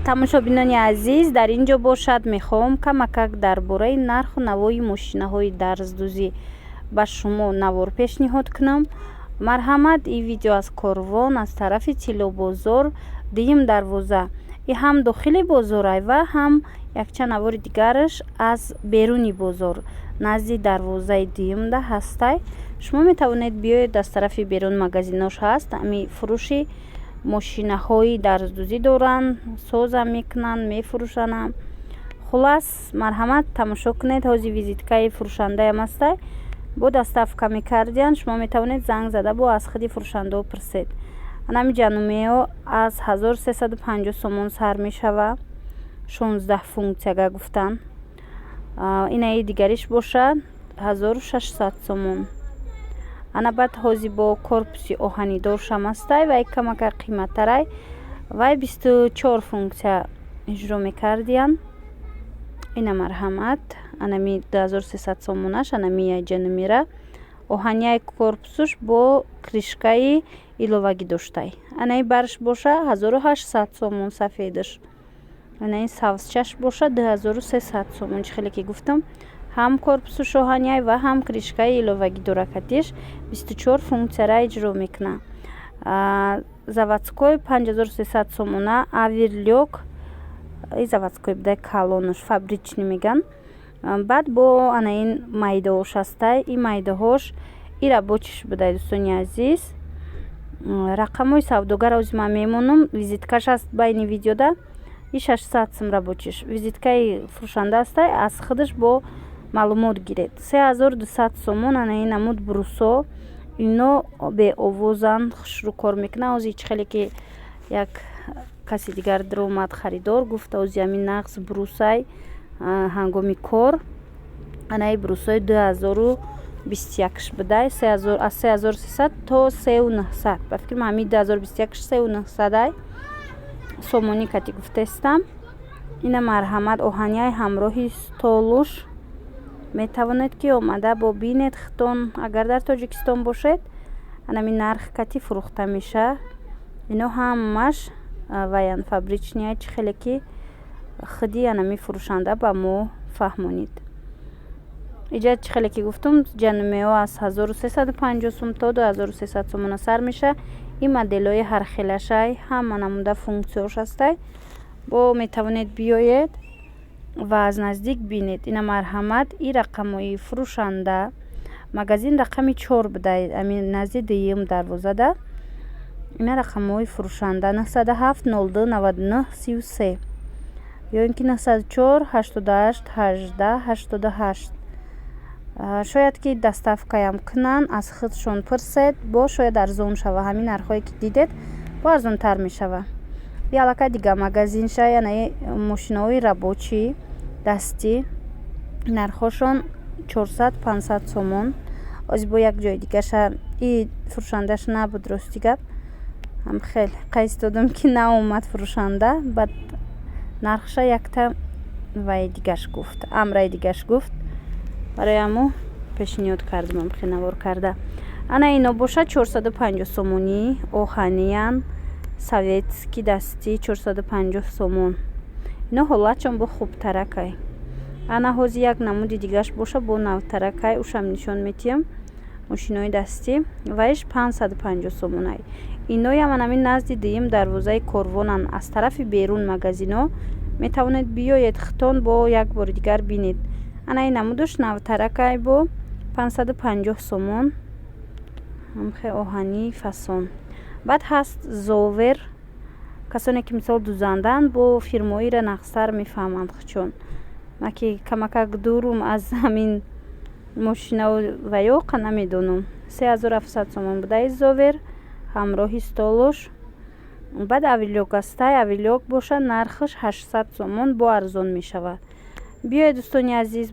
тамошобинони азиз, дар ин ҷо бошад мехоҳам камакак дар бораи нарху навои мошинаҳои дарздузи ба шумо навор пешниҳод кунам. Марҳамат, ин видео аз Корвон, аз тарафи тилло бозор, дуюм дарвоза. И ҳам дохили бозорай ва ҳам якчанд навори дигараш аз беруни бозор, назди дарвозаи дуюмда ҳастай. Шумо метавонед биёед, аз тарафи берун магазинош ҳаст. Ами фурӯши мошинаҳои дарздузи доранд, созам мекунанд, мефурӯшанд. Хулас, марҳамат, тамошо кунед. ҳозир визиткаи фурӯшандаам ҳастай. Бо доставка мекардиянд. Шумо метавонед занг зада бо аз худи фурӯшандао пурсед. Анами ҷанумео аз 1350 сомон сар мешава. 16 функсияга гуфтан. Инаи дигариш бошад 1600 сомон. Ана баъд ҳозир бо корпуси оҳанидоршам ҳастай. Вай камака қиматтарай. Вай 24 функсия иҷро мекардиянд. Ина марҳамат, анами 2300 сомонаш, анами ҷанумира. Оҳанияи корпусуш бо кришкаи иловагӣ доштай. Анаи барш боша 1800 сомон сафедаш. Анаи савсчаш боша 2300 сомон. Чӣ хеле ки гуфтам, ҳам корпусуш оҳанияй ва ҳам кришкаи иловагӣ доракатиш 24 функсияра иҷро мекуна. Заводской 5300 сомона. Авирлёк и заводской буда калонаш фабрични меган. Баъд бо анаин майдаош ҳастай. И майдаҳош и рабочиш будай, дӯстони азиз. Рақамои савдогар ҳозир ман мемонам. Визиткаш ҳаст байни видеода. И 600 сум рабочиш. Визиткаи фурӯшанда ҳастай. Аз худаш бо маълумот гиред. 3200 сомон. Анаин намуд брусо. Ино беовозанд, хушрӯ кор мекунанд. ҳозир чӣ хеле ки як каси дигар даромад харидор гуфта ҳозир ҳамин нағз брусай ҳангоми кор. Анаи брусои 2021 будай. аз 3300 то 3900. ба фикр ман ҳамин 2021 3900 сомонӣ кати гуфтестам. Ина марҳамат, оҳанияи ҳамроҳи столуш метавонед ки омада бо бинед хитон. Агар дар Тоҷикистон бошед, анами нарх кати фурӯхта меша. ино ҳамаш ваян фабричния. чӣ хеле ки худи анами фурӯшанда ба мо фаҳмонид. иҷа чӣ хеле ки гуфтум, ҷанумео аз 1350 сум то 2300 сомона сар меша. ин моделҳои ҳархелашай ҳама намуда функсияош ҳастай. бо метавонед биёед ва аз наздик бинед. ина марҳамат, и рақамои фурӯшанда. Магазин рақами 4 будай, амин назди дуюм дарвозада. ина рақамои фурӯшанда 907 02 99 33 ё ин ки 904 88 18 88. шояд ки доставкаям кунанд, аз худшон пурсед, бо шояд арзон шава. ҳамин нархҳое ки дидед бо арзонтар мешава. и аллакай дигар магазин шай, яъне мошинаҳои рабочӣ дастӣ, нархҳошон 400-500 сомон. ҳозир бо як ҷои дигаша и фурӯшандаш набуд, рости гап. ҳам хеле қайс додам ки наомад фурӯшанда. баъд нархша якта вай дигаш гуфт, амрай дигаш гуфт. барои ҳамо пешниҳод кардам хинавор карда. ана ино боша 450 сомонӣ. оҳаниян советский дастӣ 450 сомон. ино ҳолатшон бо хубтаракай. ана ҳозир як намуди дигаш боша бо навтаракай. ушам нишон метиҳам. мошинои дастӣ вайш 550 сомонай. иноям анамин назди дуюм дарвозаи Корвонан. аз тарафи берун магазино метавонед биёед хитон бо як бори дигар бинед. анаи намудаш навтаракай бо 550 сомон. ҳамхе оҳанӣ фасон. баъд ҳаст зовер. касоне ки мисол дузандаанд бо фирмоира нақстар мефаҳманд хучон. ма ки камакак дурум аз ҳамин мошина ваёқа намедонам. 3700 сомон будай зовер ҳамроҳи столуш. баъд авирлёк ҳастай. авирлёк боша нархаш 800 сомон бо арзон мешавад. биёед дӯстони азиз.